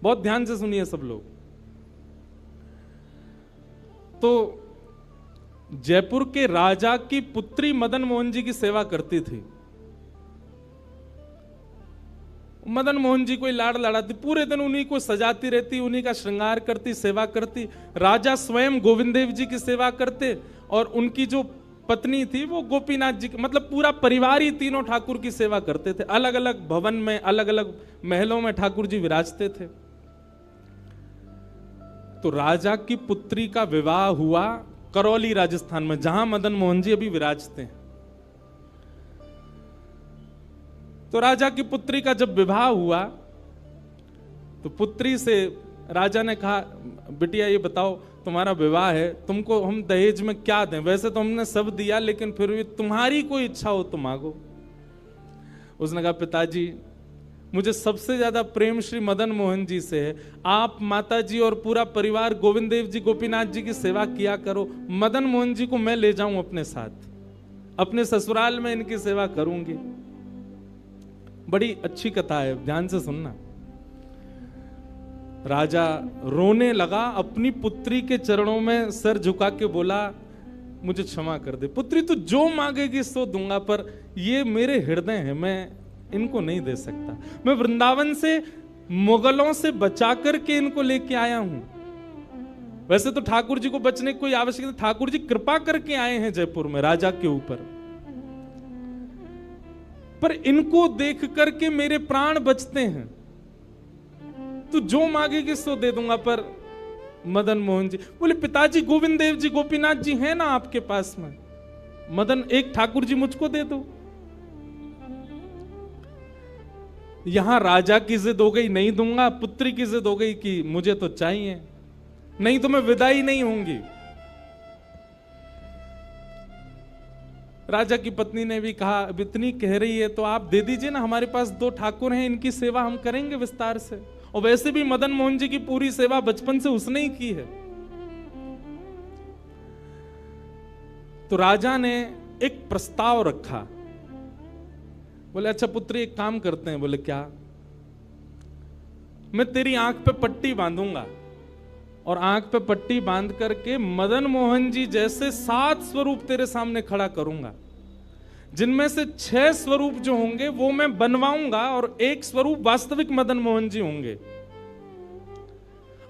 बहुत ध्यान से सुनिए सब लोग। तो जयपुर के राजा की पुत्री मदन मोहन जी की सेवा करती थी। मदन मोहन जी कोई लाड़ लड़ाती, पूरे दिन उन्हीं को सजाती रहती, उन्हीं का श्रृंगार करती, सेवा करती। राजा स्वयं गोविंद देव जी की सेवा करते और उनकी जो पत्नी थी वो गोपीनाथ जी की, मतलब पूरा परिवार ही तीनों ठाकुर की सेवा करते थे। अलग अलग भवन में, अलग अलग महलों में ठाकुर जी विराजते थे। तो राजा की पुत्री का विवाह हुआ करौली राजस्थान में, जहां मदन मोहन जी अभी विराजते हैं। तो राजा की पुत्री का जब विवाह हुआ तो पुत्री से राजा ने कहा, बिटिया ये बताओ तुम्हारा विवाह है, तुमको हम दहेज में क्या दें? वैसे तो हमने सब दिया, लेकिन फिर भी तुम्हारी कोई इच्छा हो तो मांगो। उसने कहा, पिताजी मुझे सबसे ज्यादा प्रेम श्री मदन मोहन जी से है। आप माता जी और पूरा परिवार गोविंद देव जी गोपीनाथ जी की सेवा किया करो। मदन मोहन जी को मैं ले जाऊं अपने साथ, अपने ससुराल में इनकी सेवा करूंगी। बड़ी अच्छी कथा है, ध्यान से सुनना। राजा रोने लगा, अपनी पुत्री के चरणों में सिर झुका के बोला, मुझे क्षमा कर दे पुत्री, तू जो मांगेगी सो दूंगा, पर ये मेरे हृदय है, मैं इनको नहीं दे सकता। मैं वृंदावन से मुगलों से बचा करके इनको लेके आया हूं। वैसे तो ठाकुर जी को बचने की कोई आवश्यकता नहीं, ठाकुर जी कृपा करके आए हैं जयपुर में राजा के ऊपर, पर इनको देख करके मेरे प्राण बचते हैं। तू जो मांगेगी सो दे दूंगा। पर मदन मोहन जी बोले, पिताजी गोविंद देव जी गोपीनाथ जी हैं ना आपके पास में, मदन एक ठाकुर जी मुझको दे दो। यहां राजा की जिद हो गई, नहीं दूंगा। पुत्री की जिद हो गई कि मुझे तो चाहिए, नहीं तो मैं विदाई नहीं होंगी। राजा की पत्नी ने भी कहा, अब इतनी कह रही है तो आप दे दीजिए ना, हमारे पास 2 ठाकुर हैं, इनकी सेवा हम करेंगे विस्तार से। और वैसे भी मदन मोहन जी की पूरी सेवा बचपन से उसने ही की है। तो राजा ने एक प्रस्ताव रखा। बोले, अच्छा पुत्री एक काम करते हैं। बोले, क्या? मैं तेरी आंख पे पट्टी बांधूंगा और आंख पे पट्टी बांध करके मदन मोहन जी जैसे 7 स्वरूप तेरे सामने खड़ा करूंगा, जिनमें से 6 स्वरूप जो होंगे वो मैं बनवाऊंगा और 1 स्वरूप वास्तविक मदन मोहन जी होंगे।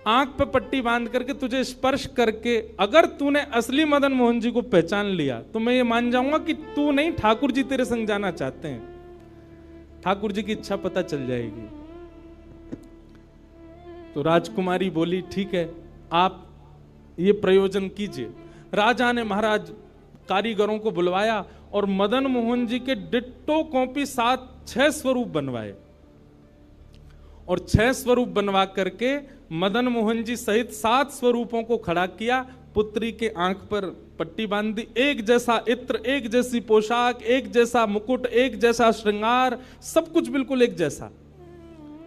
आंख पे पट्टी बांध करके तुझे स्पर्श करके अगर तूने असली मदन मोहन जी को पहचान लिया तो मैं ये मान जाऊंगा कि तू नहीं, ठाकुर जी तेरे संग जाना चाहते हैं। ठाकुर जी की इच्छा पता चल जाएगी। तो राजकुमारी बोली, ठीक है, आप ये प्रयोजन कीजिए। राजा ने महाराज कारीगरों को बुलवाया और मदन मोहन जी के डिट्टो कॉपी 6 स्वरूप बनवाए और 6 स्वरूप बनवा करके मदन मोहन जी सहित 7 स्वरूपों को खड़ा किया। पुत्री के आंख पर पट्टी बांध दी, एक जैसा इत्र, एक जैसी पोशाक, एक जैसा मुकुट, एक जैसा श्रृंगार, सब कुछ बिल्कुल एक जैसा।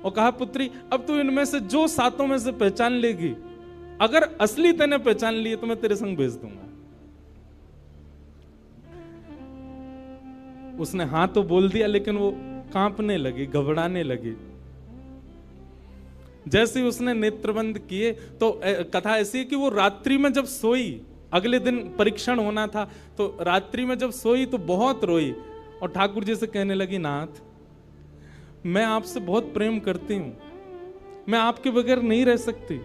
और कहा, पुत्री अब तू इनमें से जो 7 में से पहचान लेगी, अगर असली तेने पहचान लिए तो मैं तेरे संग भेज दूंगा। उसने हाँ तो बोल दिया, लेकिन वो कांपने लगी, घबराने लगी। जैसे ही उसने नेत्रबंद किए तो कथा ऐसी है कि वो रात्रि में जब सोई, अगले दिन परीक्षण होना था, तो रात्रि में जब सोई तो बहुत रोई और ठाकुर जी से कहने लगी, नाथ मैं आपसे बहुत प्रेम करती हूं, मैं आपके बगैर नहीं रह सकती,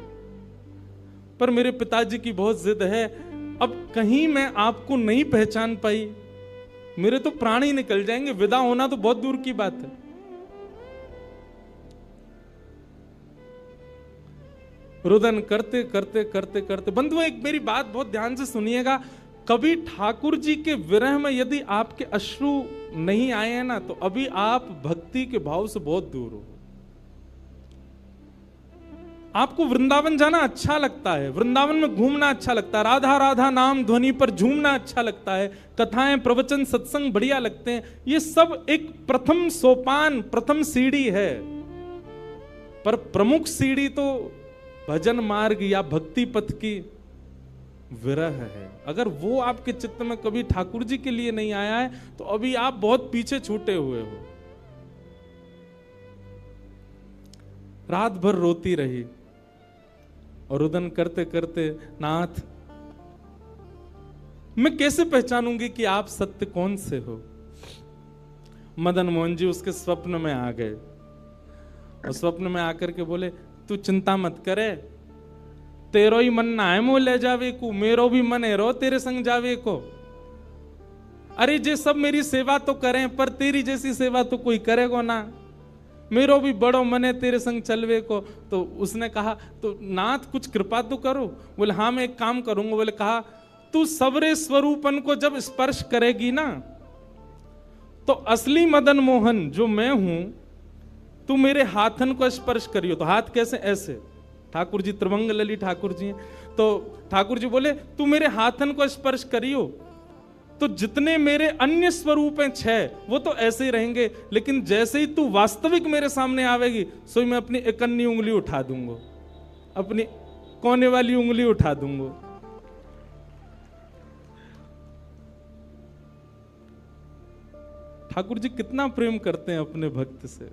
पर मेरे पिताजी की बहुत जिद है। अब कहीं मैं आपको नहीं पहचान पाई, मेरे तो प्राण ही निकल जाएंगे, विदा होना तो बहुत दूर की बात है। रुदन करते करते करते करते, बंधुओं एक मेरी बात बहुत ध्यान से सुनिएगा, कभी ठाकुर जी के विरह में यदि आपके अश्रु नहीं आए हैं ना, तो अभी आप भक्ति के भाव से बहुत दूर हो। आपको वृंदावन जाना अच्छा लगता है, वृंदावन में घूमना अच्छा लगता है, राधा राधा नाम ध्वनि पर झूमना अच्छा लगता है, कथाएं प्रवचन सत्संग बढ़िया लगते हैं, ये सब एक प्रथम सोपान, प्रथम सीढ़ी है। पर प्रमुख सीढ़ी तो भजन मार्ग या भक्ति पथ की विरह है। अगर वो आपके चित्त में कभी ठाकुर जी के लिए नहीं आया है तो अभी आप बहुत पीछे छूटे हुए हो। रात भर रोती रही और रुदन करते करते, नाथ मैं कैसे पहचानूंगी कि आप सत्य कौन से हो। मदन मोहन जी उसके स्वप्न में आ गए और स्वप्न में आकर के बोले, तू चिंता मत करे, तेरो ही मन ना है मोह ले जावे को, मेरो भी मन है रो तेरे संग जावे को। अरे जे सब मेरी सेवा तो करें, पर तेरी जैसी सेवा तो कोई करेगा ना, मेरो भी बड़ो मन है तेरे संग चलवे को। तो उसने कहा, तो नाथ कुछ कृपा तो करो। बोले हाँ मैं एक काम करूंगा। बोले कहा, तू सबरे स्वरूपन को जब स्पर्श करेगी ना, तो असली मदन मोहन जो मैं हूं, तू मेरे हाथन को स्पर्श करियो। तो हाथ कैसे? ऐसे। ठाकुर जी त्रिभंग लली ठाकुर जी हैं, तो ठाकुर जी बोले तू मेरे हाथन को स्पर्श करियो, तो जितने मेरे अन्य स्वरूप हैं 6 वो तो ऐसे ही रहेंगे, लेकिन जैसे ही तू वास्तविक मेरे सामने आवेगी, सो मैं अपनी इकन्नी उंगली उठा दूंगा, अपनी कोने वाली उंगली उठा दूंगा। ठाकुर जी कितना प्रेम करते हैं अपने भक्त से।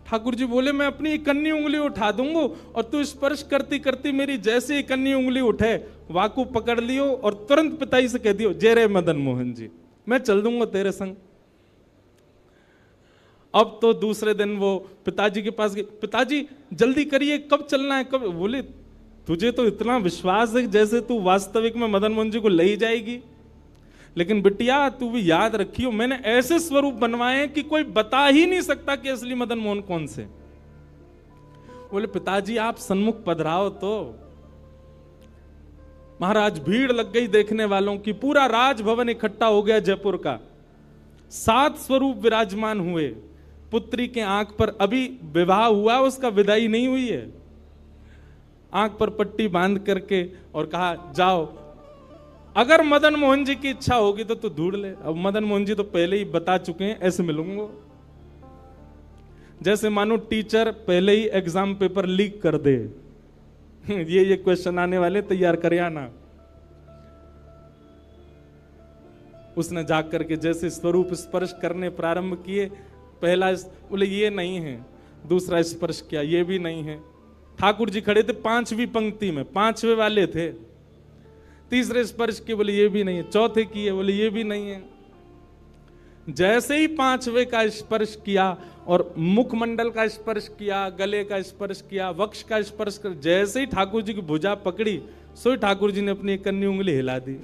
ठाकुर जी बोले मैं अपनी इकन्नी उंगली उठा दूंगा और तू स्पर्श करती करती मेरी जैसे इकन्नी उंगली उठे, वाकू पकड़ लियो और तुरंत पिताजी से कह दियो, जय रे मदन मोहन जी, मैं चल दूंगा तेरे संग। अब तो दूसरे दिन वो पिताजी के पास गए, पिताजी जल्दी करिए, कब चलना है, कब? बोले तुझे तो इतना विश्वास है जैसे तू वास्तविक में मदन मोहन जी को ले ही जाएगी, लेकिन बिटिया तू भी याद रखियो, मैंने ऐसे स्वरूप बनवाए कि कोई बता ही नहीं सकता कि असली मदन मोहन कौन से। बोले पिताजी आप सन्मुख पधराओ। तो महाराज भीड़ लग गई देखने वालों की, पूरा राजभवन इकट्ठा हो गया जयपुर का। 7 स्वरूप विराजमान हुए। पुत्री के आंख पर, अभी विवाह हुआ, उसका विदाई नहीं हुई है, आंख पर पट्टी बांध करके और कहा जाओ, अगर मदन मोहन जी की इच्छा होगी तो तू ढूंढ ले। अब मदन मोहन जी तो पहले ही बता चुके हैं, ऐसे मिलूंगा। जैसे मानो टीचर पहले ही एग्जाम पेपर लीक कर दे, ये क्वेश्चन आने वाले, तैयार कर आना। उसने जाकर के जैसे स्वरूप स्पर्श करने प्रारंभ किए, पहला बोले ये नहीं है, दूसरा स्पर्श किया, ये भी नहीं है। ठाकुर जी खड़े थे 5वीं पंक्ति में, 5वें वाले थे। तीसरे स्पर्श किए, बोले ये भी नहीं है। चौथे किए, बोले ये भी नहीं है। जैसे ही 5वें का स्पर्श किया और मुखमंडल का स्पर्श किया, गले का स्पर्श किया, वक्ष का स्पर्श कर, जैसे ही ठाकुर जी की भुजा पकड़ी, सो ठाकुर जी ने अपनी इकन्नी उंगली हिला दी।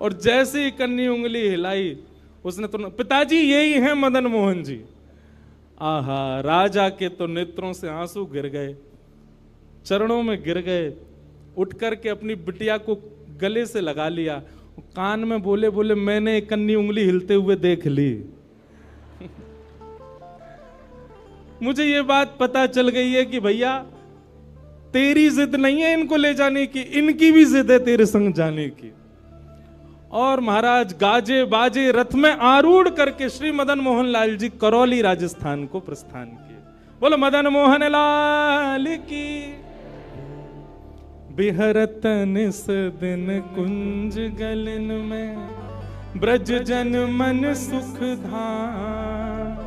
और जैसे ही इकन्नी उंगली हिलाई, उसने तो, पिताजी यही है मदन मोहन जी। आहा, राजा के तो नेत्रों से आंसू गिर गए, चरणों में गिर गए, उठ करके अपनी बिटिया को गले से लगा लिया, कान में बोले बोले मैंने इकन्नी उंगली हिलते हुए देख ली। मुझे ये बात पता चल गई है कि भैया तेरी जिद नहीं है इनको ले जाने की, इनकी भी जिद है तेरे संग जाने की। और महाराज गाजे बाजे रथ में आरूढ़ करके श्री मदन मोहन लाल जी करौली राजस्थान को प्रस्थान किए। बोलो मदन मोहन लाल की। बिहरत निस दिन कुंज गलन में, ब्रज जन मन सुख धाम।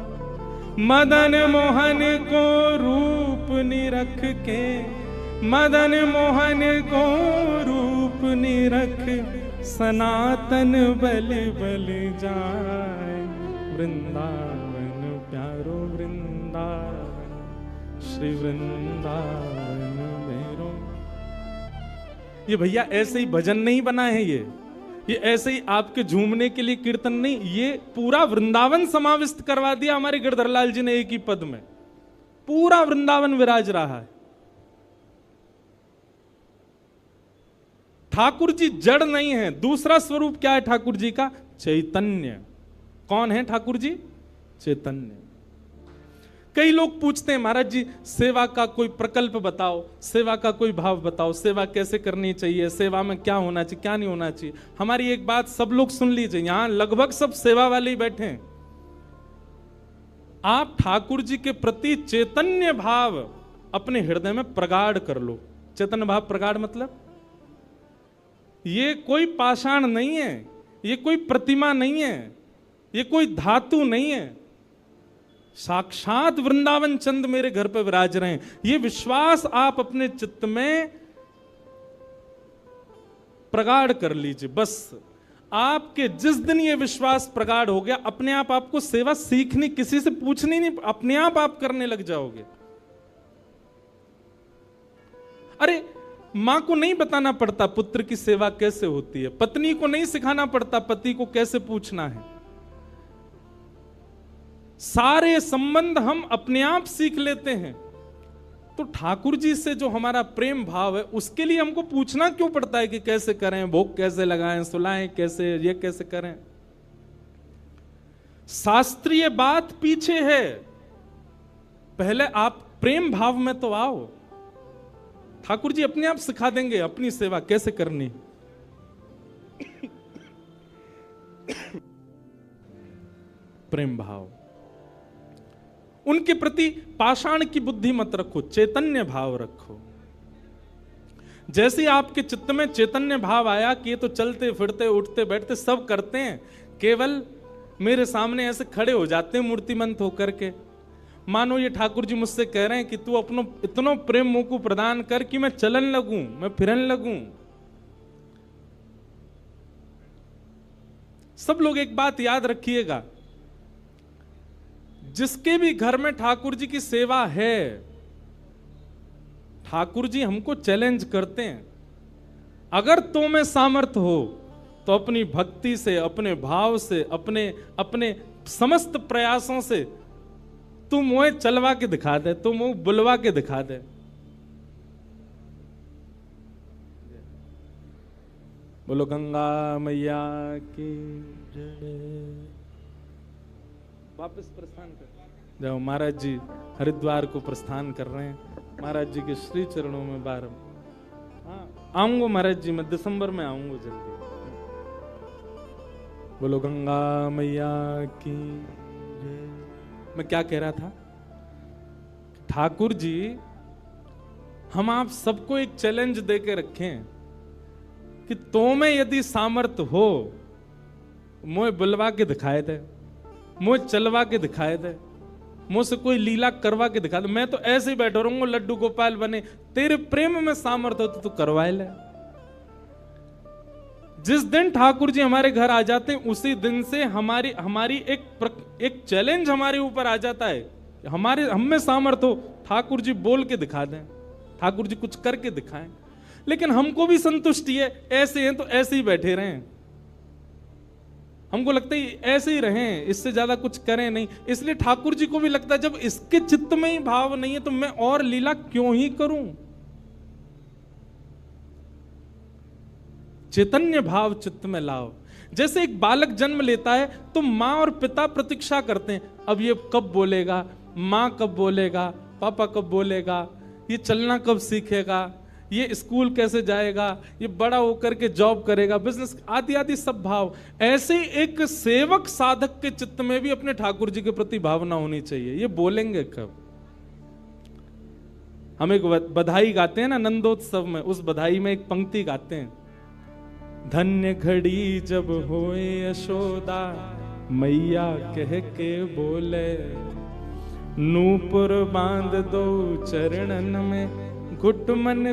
मदन मोहन को रूप निरख के, मदन मोहन को रूप निरख, सनातन बल बल जाए। वृंदावन प्यारो वृंदावन, श्री वृंदावन मेरो। ये भैया ऐसे ही भजन नहीं बना है, ये ऐसे ही आपके झूमने के लिए कीर्तन नहीं, ये पूरा वृंदावन समाविष्ट करवा दिया हमारे गिरधर लाल जी ने एक ही पद में। पूरा वृंदावन विराज रहा है। ठाकुर जी जड़ नहीं है। दूसरा स्वरूप क्या है ठाकुर जी का? चैतन्य। कौन है ठाकुर जी? चैतन्य। कई लोग पूछते हैं महाराज जी सेवा का कोई प्रकल्प बताओ, सेवा का कोई भाव बताओ, सेवा कैसे करनी चाहिए, सेवा में क्या होना चाहिए, क्या नहीं होना चाहिए। हमारी एक बात सब लोग सुन लीजिए, यहां लगभग सब सेवा वाले ही बैठे हैं। आप ठाकुर जी के प्रति चैतन्य भाव अपने हृदय में प्रगाढ़ कर लो। चैतन्य भाव प्रगाढ़ मतलब ये कोई पाषाण नहीं है, ये कोई प्रतिमा नहीं है, ये कोई धातु नहीं है। साक्षात वृंदावन चंद मेरे घर पे विराज रहे हैं, ये विश्वास आप अपने चित्त में प्रगाढ़ कर लीजिए। बस आपके जिस दिन ये विश्वास प्रगाढ़ हो गया, अपने आप आपको सेवा सीखनी, किसी से पूछनी नहीं, अपने आप करने लग जाओगे। अरे मां को नहीं बताना पड़ता पुत्र की सेवा कैसे होती है, पत्नी को नहीं सिखाना पड़ता पति को कैसे पूछना है। सारे संबंध हम अपने आप सीख लेते हैं। तो ठाकुर जी से जो हमारा प्रेम भाव है, उसके लिए हमको पूछना क्यों पड़ता है कि कैसे करें, भोग कैसे लगाएं, सुलाएं कैसे, ये कैसे करें। शास्त्रीय बात पीछे है, पहले आप प्रेम भाव में तो आओ। ठाकुर जी अपने आप सिखा देंगे अपनी सेवा कैसे करनी। प्रेम भाव, उनके प्रति पाषाण की बुद्धि मत रखो, चैतन्य भाव रखो। जैसे आपके चित्त में चैतन्य भाव आया कि ये तो चलते फिरते उठते बैठते सब करते हैं, केवल मेरे सामने ऐसे खड़े हो जाते हैं मूर्तिमंत होकर के, मानो ये ठाकुर जी मुझसे कह रहे हैं कि तू अपनो इतना प्रेम मुंह को प्रदान कर कि मैं चलन लगूं, मैं फिरन लगूं। सब लोग एक बात याद रखिएगा, जिसके भी घर में ठाकुर जी की सेवा है, ठाकुर जी हमको चैलेंज करते हैं, अगर तो में सामर्थ्य हो तो अपनी भक्ति से, अपने भाव से, अपने समस्त प्रयासों से तू मुझे चलवा के दिखा दे, तू मुझे बुलवा के दिखा दे। बोलो गंगा मैया की जय। वापस प्रस्थान कर जाओ। महाराज जी हरिद्वार को प्रस्थान कर रहे हैं, महाराज जी के श्री चरणों में बार। हाँ आऊंगा महाराज जी, मैं दिसंबर में आऊंगा जल्दी। बोलो गंगा मैया की जय। मैं क्या कह रहा था, ठाकुर जी हम आप सबको एक चैलेंज देके रखें कि तो में यदि सामर्थ्य हो, मुझे बुलवा के दिखाए दे, मुझे चलवा के दिखाए दे, मुझसे कोई लीला करवा के दिखा दे। मैं तो ऐसे ही बैठा रहूंगा लड्डू गोपाल बने, तेरे प्रेम में सामर्थ्य हो तो तू करवाए ले। जिस दिन ठाकुर जी हमारे घर आ जाते हैं, उसी दिन से हमारी एक चैलेंज हमारे ऊपर आ जाता है, हम में सामर्थ्य हो, ठाकुर जी बोल के दिखा दें, ठाकुर जी कुछ करके दिखाएं। लेकिन हमको भी संतुष्टि है, ऐसे हैं तो ऐसे ही बैठे रहें, हमको लगता है ऐसे ही रहें, इससे ज्यादा कुछ करें नहीं। इसलिए ठाकुर जी को भी लगता है जब इसके चित्त में ही भाव नहीं है तो मैं और लीला क्यों ही करूं। चैतन्य भाव चित्त में लाओ। जैसे एक बालक जन्म लेता है तो मां और पिता प्रतीक्षा करते हैं, अब ये कब बोलेगा, मां कब बोलेगा, पापा कब बोलेगा, ये चलना कब सीखेगा, ये स्कूल कैसे जाएगा, ये बड़ा होकर के जॉब करेगा, बिजनेस आदि आदि सब भाव। ऐसे एक सेवक साधक के चित्त में भी अपने ठाकुर जी के प्रति भावना होनी चाहिए, ये बोलेंगे कब। हम एक बधाई गाते हैं ना नंदोत्सव में, उस बधाई में एक पंक्ति गाते हैं, धन्य घड़ी जब होए यशोदा मैया कह के बोले, नूपुर बांध दो चरणन में घुट मन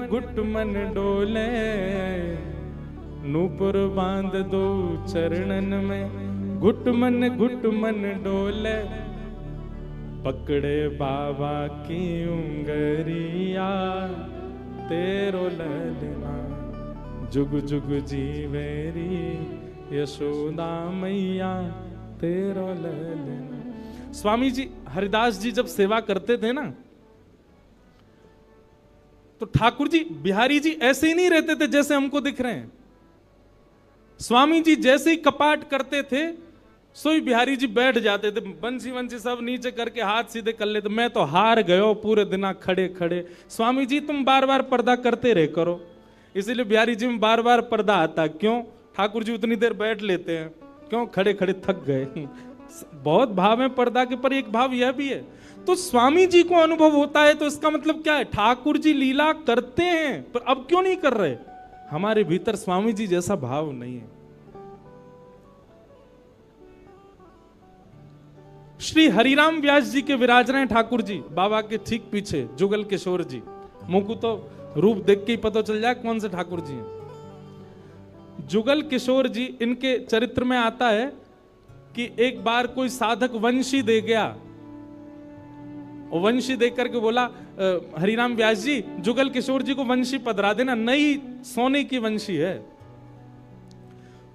डोले, नूपुर बांध दो चरणन में घुट मन डोले, पकड़े बाबा की उंगरिया तेरो ललना जुग जुग जीवेरी यशोदा मैया तेरो ललना। स्वामी जी हरिदास जी जब सेवा करते थे ना, तो ठाकुर जी बिहारी जी ऐसे ही नहीं रहते थे जैसे हमको दिख रहे हैं। स्वामी जी जैसे ही कपाट करते थे, सोई बिहारी जी बैठ जाते थे, बंसी वंसी सब नीचे करके हाथ सीधे कर लेते। मैं तो हार गयो पूरे दिन खड़े खड़े। स्वामी जी तुम बार बार पर्दा करते रहे करो, इसीलिए बिहारी जी में बार बार पर्दा आता। क्यों? ठाकुर जी उतनी देर बैठ लेते हैं, क्यों? खड़े खड़े थक गए। बहुत भाव है पर्दा के, पर एक भाव यह भी है। तो स्वामी जी को अनुभव होता है, तो इसका मतलब क्या है? ठाकुर जी लीला करते हैं, पर अब क्यों नहीं कर रहे? हमारे भीतर स्वामी जी जैसा भाव नहीं है। श्री हरिराम व्यास जी के विराज रहे ठाकुर जी बाबा के ठीक पीछे, जुगल किशोर जी। मुंह को तो रूप देख के ही पता चल जाए कौन से ठाकुर जी हैं। जुगल किशोर जी, इनके चरित्र में आता है कि एक बार कोई साधक वंशी दे गया, और वंशी देख करके बोला हरिराम व्यास जी जुगल किशोर जी को वंशी पधरा देना, नई सोने की वंशी है।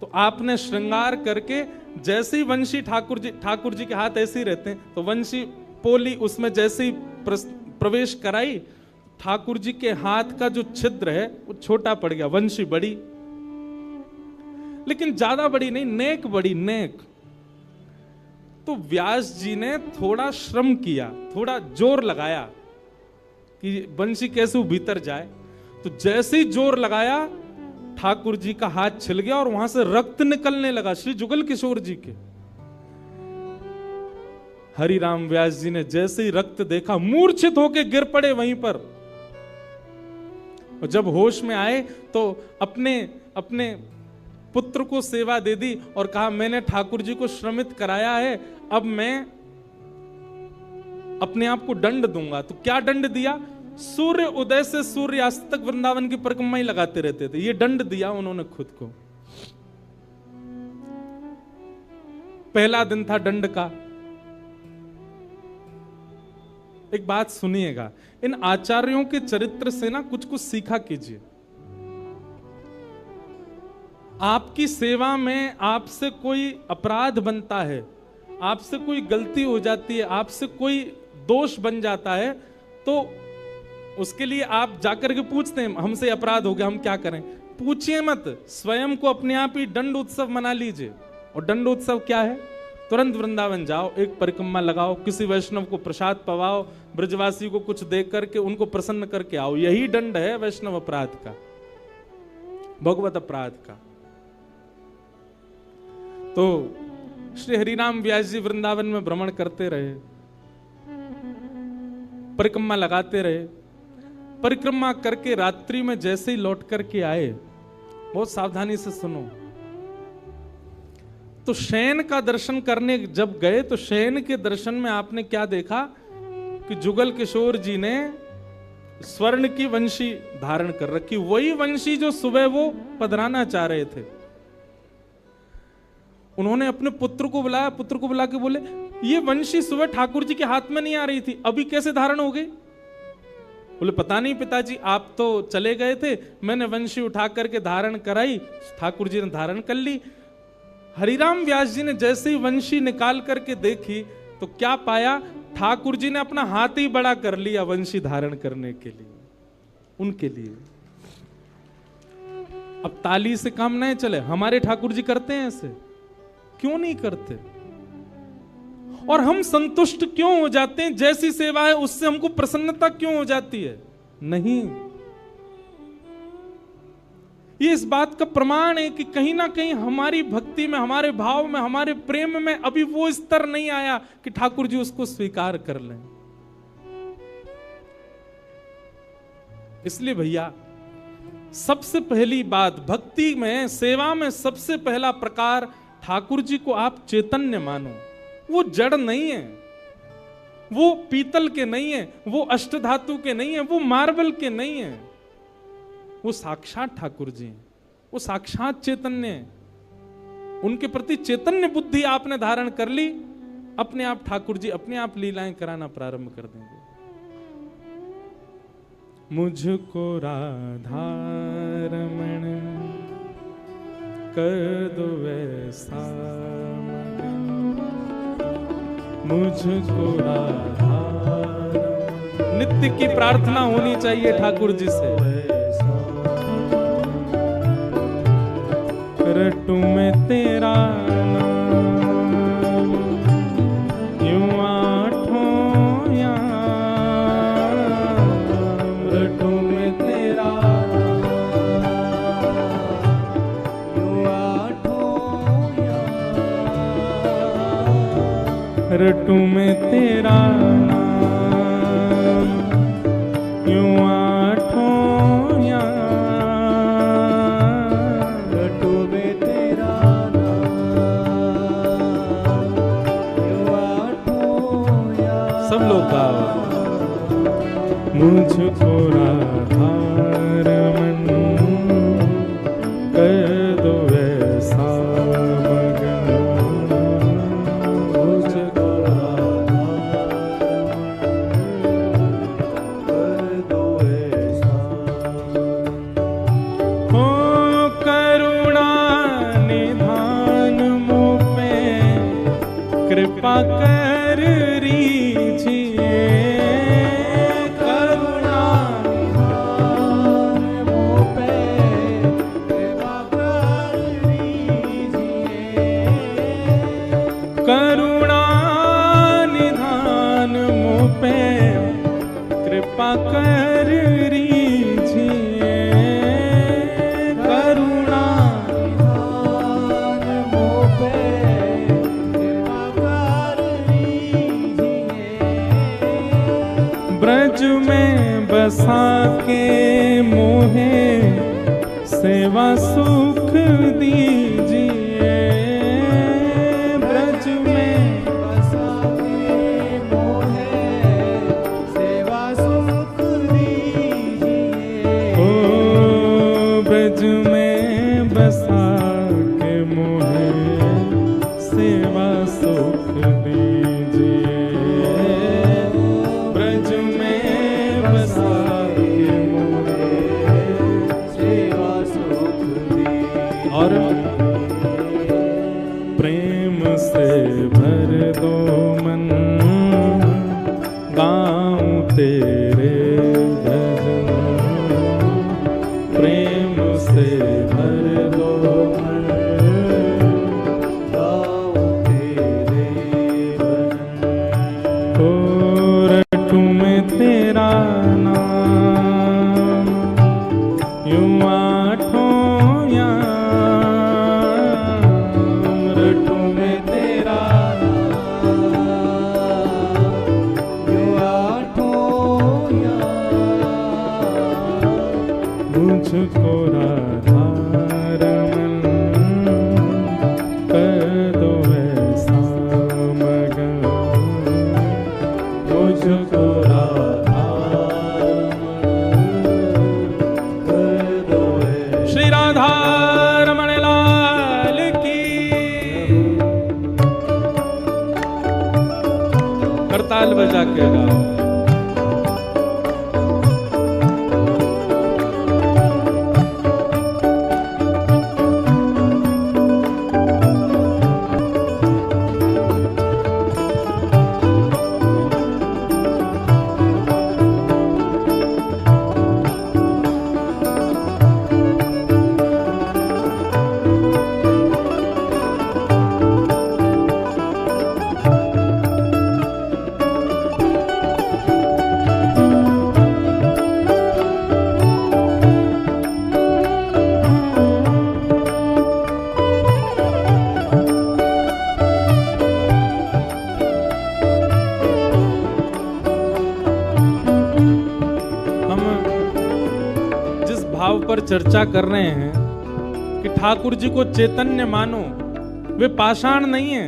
तो आपने श्रृंगार करके जैसे ही वंशी ठाकुर जी के हाथ ऐसे ही रहते हैं, तो वंशी पोली उसमें जैसे ही प्रवेश कराई, ठाकुर जी के हाथ का जो छिद्र है वो छोटा पड़ गया, वंशी बड़ी, लेकिन ज्यादा बड़ी नहीं, नेक बड़ी, नेक। तो व्यास जी ने थोड़ा श्रम किया, थोड़ा जोर लगाया कि वंशी कैसे वो भीतर जाए। तो जैसे ही जोर लगाया, ठाकुर जी का हाथ छिल गया और वहां से रक्त निकलने लगा, श्री जुगल किशोर जी के। हरिराम व्यास जी ने जैसे ही रक्त देखा, मूर्छित होकर गिर पड़े वहीं पर। और जब होश में आए तो अपने पुत्र को सेवा दे दी और कहा मैंने ठाकुर जी को श्रमित कराया है, अब मैं अपने आप को दंड दूंगा। तो क्या दंड दिया? सूर्य उदय से सूर्यास्त तक वृंदावन की परिक्रमा ही लगाते रहते थे, ये दंड दिया उन्होंने खुद को। पहला दिन था दंड का। एक बात सुनिएगा, इन आचार्यों के चरित्र से ना कुछ कुछ सीखा कीजिए। आपकी सेवा में आपसे कोई अपराध बनता है, आपसे कोई गलती हो जाती है, आपसे कोई दोष बन जाता है, तो उसके लिए आप जाकर के पूछते हैं हमसे अपराध हो गया, हम क्या करें? पूछिए मत, स्वयं को अपने आप ही दंड उत्सव मना लीजिए। और दंड उत्सव क्या है? तुरंत वृंदावन जाओ, एक परिक्रमा लगाओ, किसी वैष्णव को प्रसाद पवाओ, ब्रजवासी को कुछ दे करके उनको प्रसन्न करके आओ। यही दंड है वैष्णव अपराध का, भगवत अपराध का। तो श्री हरिराम व्यास जी वृंदावन में भ्रमण करते रहे, परिक्रमा लगाते रहे। परिक्रमा करके रात्रि में जैसे ही लौट करके आए, बहुत सावधानी से सुनो, तो शयन का दर्शन करने जब गए तो शयन के दर्शन में आपने क्या देखा कि जुगल किशोर जी ने स्वर्ण की वंशी धारण कर रखी, वही वंशी जो सुबह वो पधराना चाह रहे थे। उन्होंने अपने पुत्र को बुलाया, पुत्र को बुला के बोले ये वंशी सुबह ठाकुर जी के हाथ में नहीं आ रही थी, अभी कैसे धारण हो गई? बोले पता नहीं पिताजी, आप तो चले गए थे, मैंने वंशी उठा करके धारण कराई, ठाकुर जी ने धारण कर ली। हरिराम व्यास जी ने जैसे ही वंशी निकाल करके देखी तो क्या पाया? ठाकुर जी ने अपना हाथ ही बड़ा कर लिया वंशी धारण करने के लिए, उनके लिए। अब ताली से काम नहीं चले, हमारे ठाकुर जी करते हैं ऐसे? क्यों नहीं करते? और हम संतुष्ट क्यों हो जाते हैं? जैसी सेवा है उससे हमको प्रसन्नता क्यों हो जाती है? नहीं। ये इस बात का प्रमाण है कि कहीं ना कहीं हमारी भक्ति में, हमारे भाव में, हमारे प्रेम में अभी वो स्तर नहीं आया कि ठाकुर जी उसको स्वीकार कर लें। इसलिए भैया, सबसे पहली बात भक्ति में, सेवा में सबसे पहला प्रकार, ठाकुर जी को आप चैतन्य मानो। वो जड़ नहीं है, वो पीतल के नहीं है, वो अष्टधातु के नहीं है, वो मार्बल के नहीं है, वो साक्षात ठाकुर जी हैं, वो साक्षात चैतन्य है। उनके प्रति चैतन्य बुद्धि आपने धारण कर ली, अपने आप ठाकुर जी अपने आप लीलाएं कराना प्रारंभ कर देंगे। मुझको राधा रमण कर दो वैसा, मुझको राधा, नित्य की प्रार्थना होनी चाहिए ठाकुर जी से। रटू में तेरा नाम यूं आठों याम, रटू में तेरा यूं आठों याम, रटू में तेरा नाम यूं आठों याम, मुझको राधा रमन कर दो ऐसा मगन, मुझको राधा कर दो ऐसा। हो करुणा निधान मुझ पे कृपा कर रीझिए, करुणा निधान मुझ पे कृपा कर रीझिए, करुणा निधान मुझ पे कृपा कर रीझिए, करुणा निधान मुझ पे कृपा कर रीझिए, ब्रज में बसा के मोहे सेवा सुख दीजिए, ब्रज में बसा के मोहे सेवा सुख दीजिए, ओ ब्रज में बसा के मोहे सेवा सुख दीजिए, ब्रज में बसा के मोहे सेवा सुख दीजिए, और प्रेम से भर दो मन गाऊं तेरे भजन, प्रेम से भर दो मन गाऊं तेरे भजन, ओ रटूं मैं तेरा नाम यूं आठों याम, रटूं मैं तेरा नाम यूं आठों याम, मुझको राधा रमन कर दो ऐसा मगन, मुझको राधा रमन कर दो ऐसा। श्री राधा रमण लाल की, करताल बजा के गाओ। पर चर्चा कर रहे हैं कि ठाकुर जी को चैतन्य मानो, वे पाषाण नहीं है,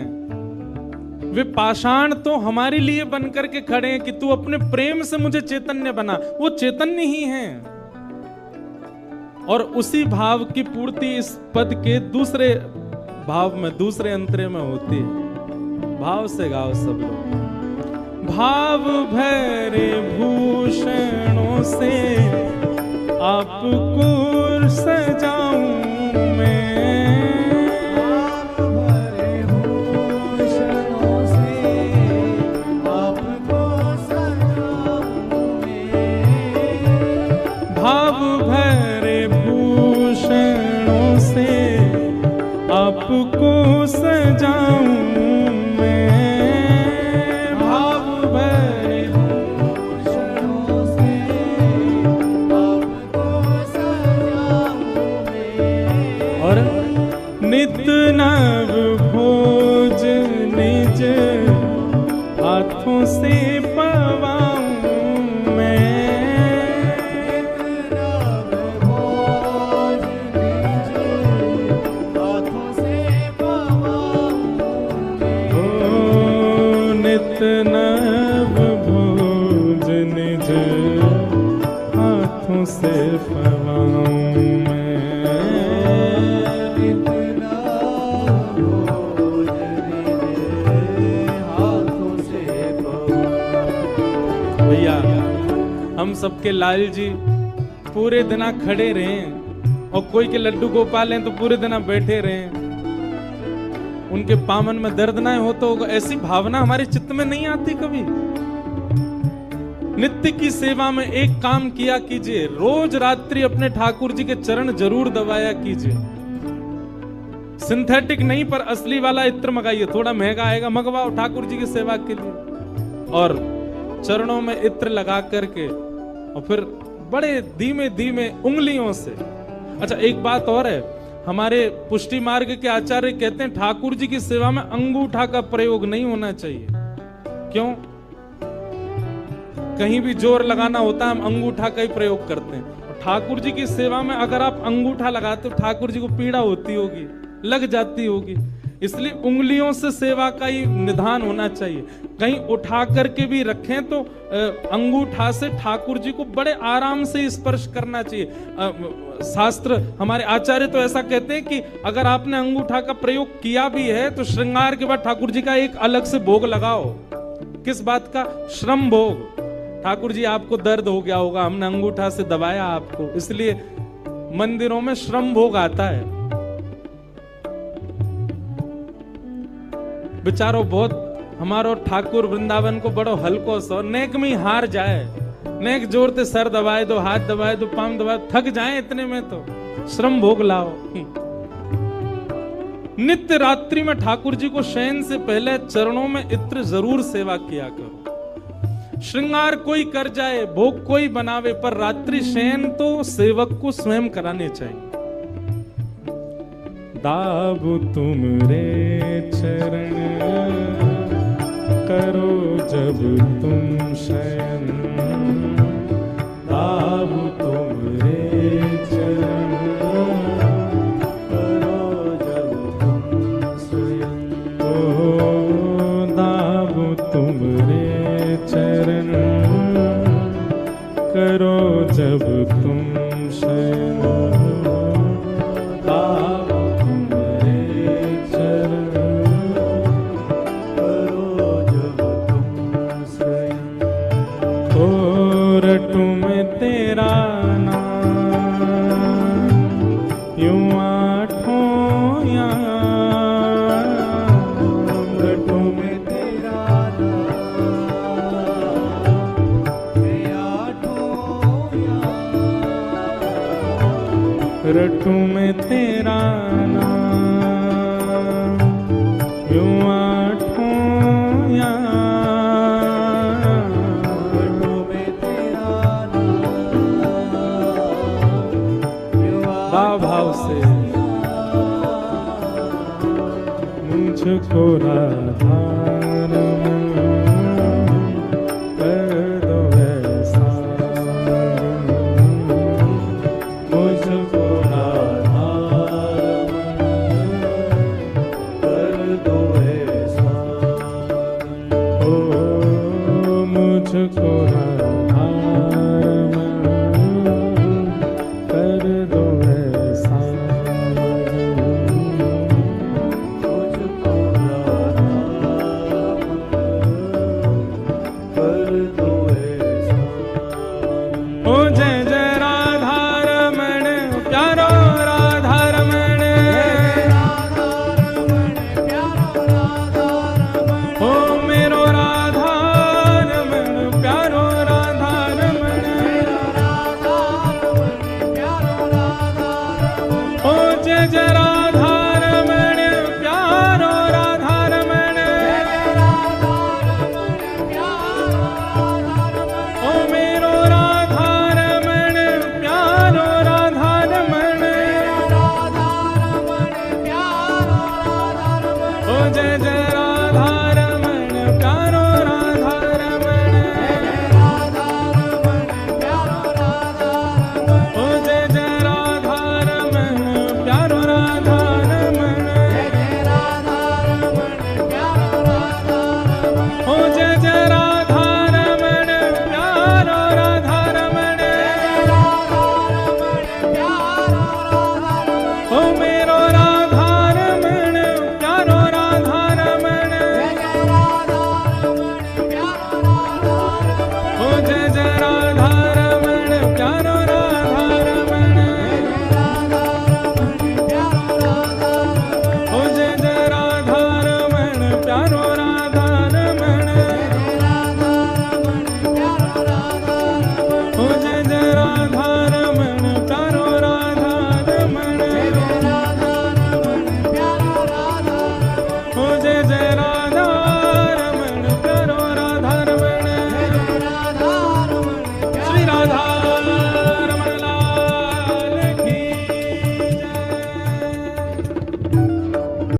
वे पाषाण तो हमारे लिए बन करके खड़े हैं कि तू अपने प्रेम से मुझे चैतन्य बना, वो चैतन्य ही हैं। और उसी भाव की पूर्ति इस पद के दूसरे भाव में, दूसरे अंतरे में होती है। भाव से गाओ सब लोग। भाव भरे भूषणों से आपको सजाऊं मैं, भाव भरे भूषणों से आपको सजाऊं मैं, भाव भरे भूषणों से आपको सजाऊं मैं, भाव भरे भूषणों से आपको सजाऊं मैं, और नित नव भोज निज हाथों से पवाऊं मैं, नित नव भोज निज हाथों से पवाऊं मैं, ओ नित नव भोज निज से पवाऊं मैं, इतना बोझ दीजिए हाथों से पवाऊं। भैया हम सबके लाल जी पूरे दिन खड़े रहे और कोई के लड्डू गोपाल हैं तो पूरे दिन बैठे रहे, उनके पामन में दर्द ना हो तो ऐसी भावना हमारे चित्त में नहीं आती कभी। नित्य की सेवा में एक काम किया कीजिए, रोज रात्रि अपने ठाकुर जी के चरण जरूर दबाया कीजिए। सिंथेटिक नहीं पर असली वाला इत्र मंगाइए, थोड़ा महंगा आएगा, मंगवाओ ठाकुर जी की सेवा के लिए, और चरणों में इत्र लगा करके और फिर बड़े धीमे धीमे उंगलियों से। अच्छा एक बात और है, हमारे पुष्टि मार्ग के आचार्य कहते हैं ठाकुर जी की सेवा में अंगूठा का प्रयोग नहीं होना चाहिए। क्यों? कहीं भी जोर लगाना होता है हम अंगूठा का ही प्रयोग करते हैं। ठाकुर जी की सेवा में अगर आप अंगूठा लगाते हो ठाकुर जी को पीड़ा होती होगी, लग जाती होगी, इसलिए उंगलियों से सेवा का ही निधान होना चाहिए। कहीं उठा करके भी रखें तो अंगूठा से ठाकुर जी को बड़े आराम से स्पर्श करना चाहिए। शास्त्र हमारे आचार्य तो ऐसा कहते हैं कि अगर आपने अंगूठा का प्रयोग किया भी है तो श्रृंगार के बाद ठाकुर जी का एक अलग से भोग लगाओ। किस बात का? श्रम भोग। ठाकुर जी आपको दर्द हो गया होगा, हमने अंगूठा से दबाया आपको, इसलिए मंदिरों में श्रम भोग आता है। बेचारो बहुत हमारो ठाकुर वृंदावन को बड़ो हल्को सो, नेक में हार जाए, नेक जोर से सर दबाए दो, हाथ दबाए दो, पांव दबाए, थक जाए इतने में तो श्रम भोग लाओ। नित्य रात्रि में ठाकुर जी को शयन से पहले चरणों में इत्र जरूर सेवा किया करो। श्रृंगार कोई कर जाए, भोग कोई बनावे, पर रात्रि शयन तो सेवक को स्वयं कराने चाहिए। दाबु तुमरे चरण करो जब तुम शयन, दाबु तुमरे चरण करो जब तुम स्वयं, ओ दाबु तुमरे चरण करो जब तुम शयन, दाबु तुमरे चरण करो जब तुम स्वयं। ओ रटू में तेरा नाम यूं आठों याम, रटू में तेरा नाम मैं आठों याम, रटू में तेरा नाम यूं आठों याम, रटू में तेरा नाम यूं भाव से मुझको राधार कर दो ऐसा, मुझको आधार कर दो ऐसा, ओ मुझको राधार कर दो ऐसा, मुझको आधार कर दो ऐसा। ओ जय